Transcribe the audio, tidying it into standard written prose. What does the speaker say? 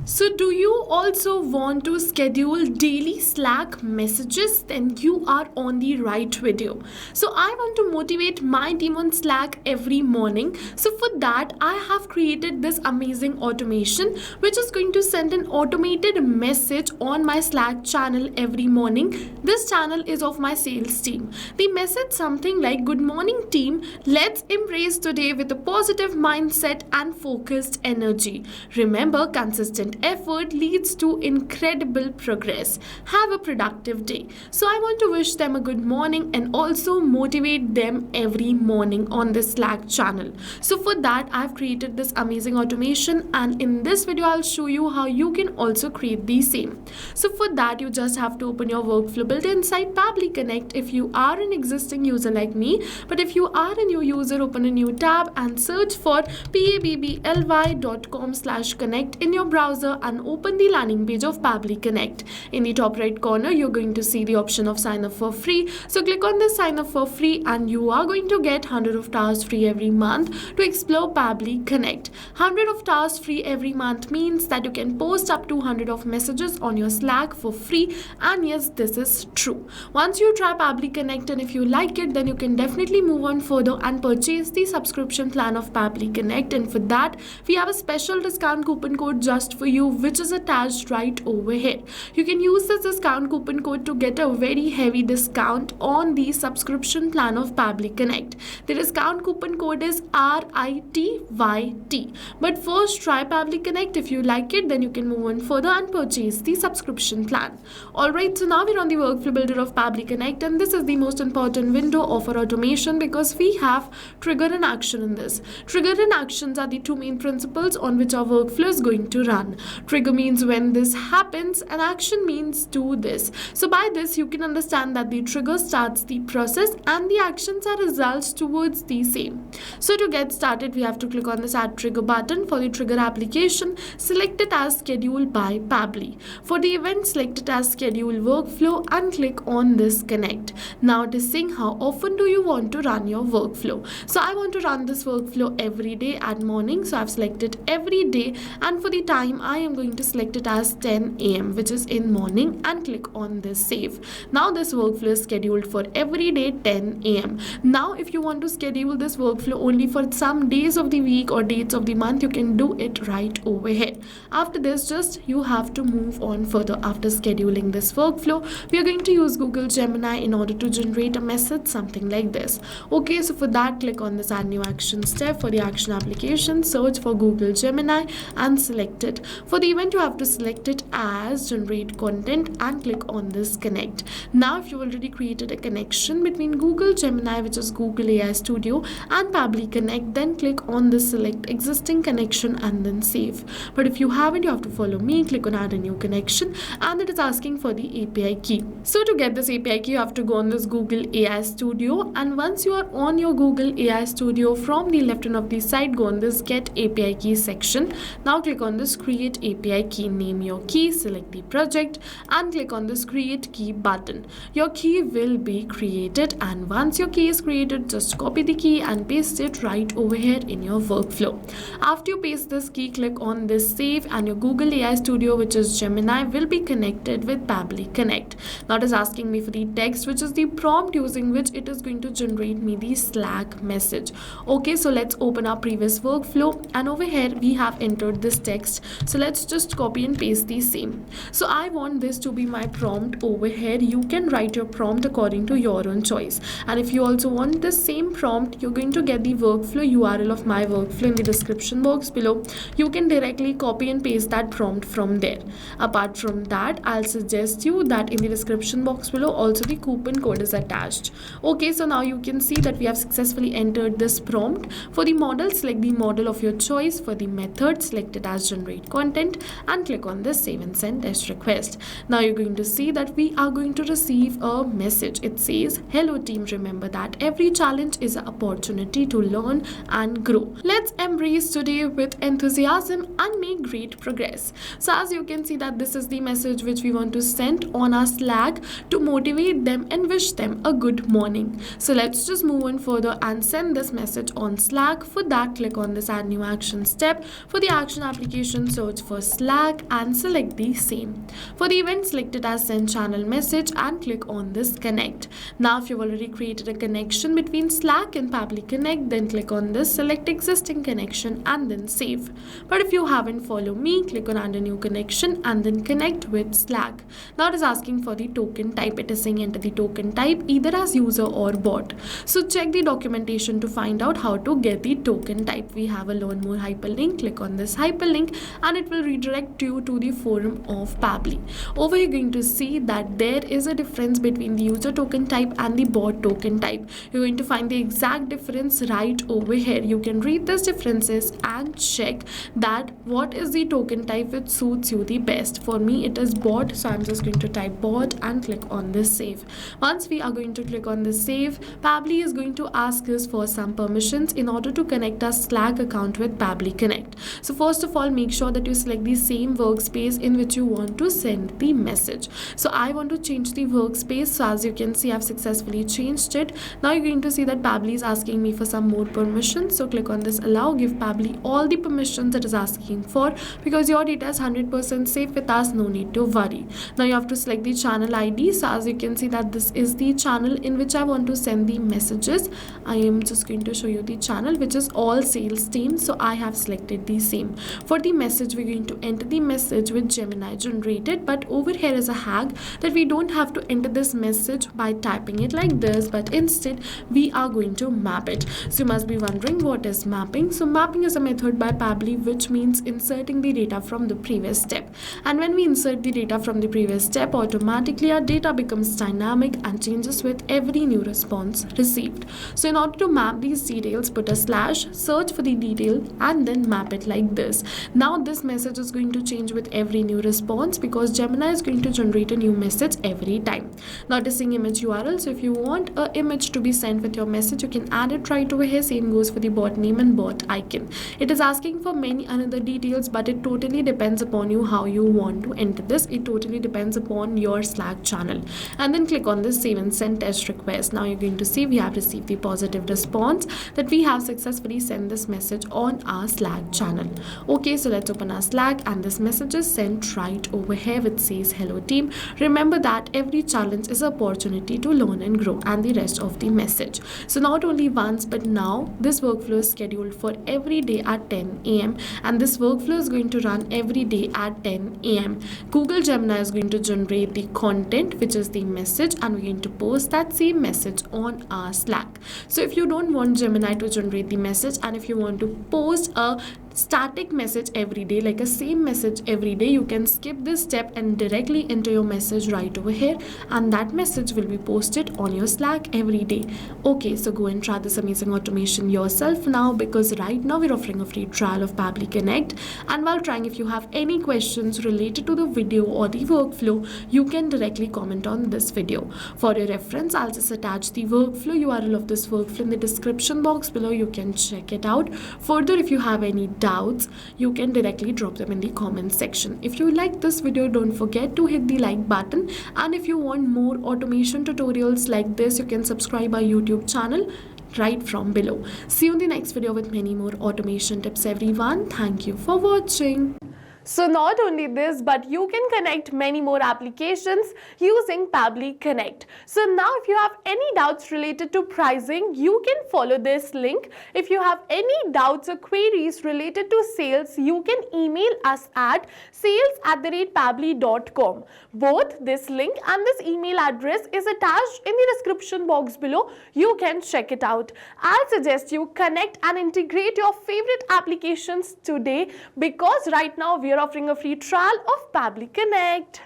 So do you also want to schedule daily Slack messages? Then you are on the right video. So I want to motivate my team on Slack every morning. So for that, I have created this amazing automation which is going to send an automated message on my Slack channel every morning. This channel is of my sales team. The message something like, "Good morning team, let's embrace today with a positive mindset and focused energy. Remember, consistent effort leads to incredible progress. Have a productive day." So I want to wish them a good morning and also motivate them every morning on this Slack channel. So for that, I've created this amazing automation, and in this video I'll show you how you can also create the same. So for that, you just have to open your workflow built inside Pabbly Connect if you are an existing user like me. But if you are a new user, open a new tab and search for pabbly.com/connect in your browser and open the landing page of Pabbly Connect. In the top right corner, you're going to see the option of sign up for free. So click on this sign up for free and you are going to get 100 of tasks free every month to explore Pabbly Connect. 100 of tasks free every month means that you can post up to 100 of messages on your Slack for free, and yes, this is true. Once you try Pabbly Connect and if you like it, then you can definitely move on further and purchase the subscription plan of Pabbly Connect, and for that we have a special discount coupon code just for you, which is attached right over here. You can use this discount coupon code to get a very heavy discount on the subscription plan of Pabbly Connect. The discount coupon code is RITYT. But first, try Pabbly Connect. If you like it, then you can move on further and purchase the subscription plan. Alright, so now we're on the workflow builder of Pabbly Connect, and this is the most important window of our automation because we have trigger and action in this. Trigger and actions are the two main principles on which our workflow is going to run. Trigger means when this happens and action means do this. So by this you can understand that the trigger starts the process and the actions are results towards the same. So to get started, we have to click on this add trigger button. For the trigger application, select it as scheduled by Pabbly. For the event, select it as schedule workflow and click on this connect. Now it is saying how often do you want to run your workflow. So I want to run this workflow every day at morning, so I've selected every day, and for the time I am going to select it as 10 a.m. which is in morning and click on this save. Now this workflow is scheduled for every day 10 a.m. Now if you want to schedule this workflow only for some days of the week or dates of the month, you can do it right over here. After this, just you have to move on further. After scheduling this workflow, we are going to use Google Gemini in order to generate a message something like this. Okay, so for that, click on this add new action step. For the action application, search for Google Gemini and select it. For the event, you have to select it as generate content and click on this connect. Now if you already created a connection between Google Gemini, which is Google AI Studio, and Pabbly Connect, then click on this select existing connection and then save. But if you haven't, you have to follow me, click on add a new connection, and it is asking for the API key. So to get this API key, you have to go on this Google AI Studio, and once you are on your Google AI Studio, from the left hand of the side, go on this get API key section. Now click on this create API key, name your key, select the project and click on this create key button. Your key will be created, and once your key is created, just copy the key and paste it right over here in your workflow. After you paste this key, click on this save, and your Google AI Studio, which is Gemini, will be connected with Pabbly Connect. Now it is asking me for the text, which is the prompt using which it is going to generate me the Slack message. Okay, so let's open our previous workflow, and over here we have entered this text. So let's just copy and paste the same. So I want this to be my prompt over here. You can write your prompt according to your own choice, and if you also want the same prompt, you're going to get the workflow URL of my workflow in the description box below. You can directly copy and paste that prompt from there. Apart from that, I'll suggest you that in the description box below also the coupon code is attached. Okay, so now you can see that we have successfully entered this prompt. For the model, select the model of your choice. For the method, select it as generate content and click on this save and send test request. Now you're going to see that we are going to receive a message. It says, "Hello team, remember that every challenge is an opportunity to learn and grow. Let's embrace today with enthusiasm and make great progress." So as you can see that this is the message which we want to send on our Slack to motivate them and wish them a good morning. So let's just move on further and send this message on Slack. For that, click on this add new action step. For the action application, search search for Slack and select the same. For the event, select it as send channel message and click on this connect. Now if you've already created a connection between Slack and Pabbly Connect, then click on this select existing connection and then save. But if you haven't followed me, click on add a new connection and then connect with Slack. Now it is asking for the token type. It is saying enter the token type either as user or bot. So check the documentation to find out how to get the token type. We have a learn more hyperlink. Click on this hyperlink and it will redirect you to the forum of Pabbly. Over here you're going to see that there is a difference between the user token type and the bot token type. You're going to find the exact difference right over here. You can read these differences and check that what is the token type which suits you the best. For me it is bot, so I'm just going to type bot and click on this save. Once we are going to click on this save, Pabbly is going to ask us for some permissions in order to connect our Slack account with Pabbly Connect. So first of all, make sure that you select the same workspace in which you want to send the message. So I want to change the workspace. So as you can see, I've successfully changed it. Now you're going to see that Pabbly is asking me for some more permissions. So click on this allow, give Pabbly all the permissions it is asking for, because your data is 100% safe with us, no need to worry. Now you have to select the channel ID. So as you can see that this is the channel in which I want to send the messages. I am just going to show you the channel which is all sales team. So I have selected the same. For the message, we're going to enter the message with Gemini generated, but over here is a hack that we don't have to enter this message by typing it like this, but instead we are going to map it. So you must be wondering what is mapping. So mapping is a method by Pabbly which means inserting the data from the previous step, and when we insert the data from the previous step, automatically our data becomes dynamic and changes with every new response received. So in order to map these details, put a slash, search for the detail and then map it like this. Now this message is going to change with every new response because Gemini is going to generate a new message every time. Now it is saying image URL. So if you want an image to be sent with your message, you can add it right over here. Same goes for the bot name and bot icon. It is asking for many other details, but it totally depends upon you how you want to enter this. It totally depends upon your Slack channel. And then click on this save and send test request. Now you're going to see we have received the positive response that we have successfully sent this message on our Slack channel. Okay, so let's open our Slack and this message is sent right over here which says hello team. Remember that every challenge is an opportunity to learn and grow, and the rest of the message. So not only once but now this workflow is scheduled for every day at 10 a.m. and this workflow is going to run every day at 10 a.m. Google Gemini is going to generate the content which is the message, and we're going to post that same message on our Slack. So if you don't want Gemini to generate the message and if you want to post a static message every day, like a same message every day, you can skip this step and directly enter your message right over here, and that message will be posted on your Slack every day. Okay, so go and try this amazing automation yourself now, because right now we're offering a free trial of Pabbly Connect, and while trying, if you have any questions related to the video or the workflow, you can directly comment on this video. For your reference, I'll just attach the workflow URL of this workflow in the description box below. You can check it out. Further, if you have any doubts, you can directly drop them in the comment section. If you like this video, don't forget to hit the like button, and if you want more automation tutorials like this, you can subscribe our YouTube channel right from below. See you in the next video with many more automation tips, everyone. Thank you for watching. So not only this, but you can connect many more applications using Pabbly Connect. So now if you have any doubts related to pricing, you can follow this link. If you have any doubts or queries related to sales, you can email us at sales@pabbly.com. Both this link and this email address is attached in the description box below. You can check it out. I'll suggest you connect and integrate your favorite applications today, because right now we are offering a free trial of Pabbly Connect.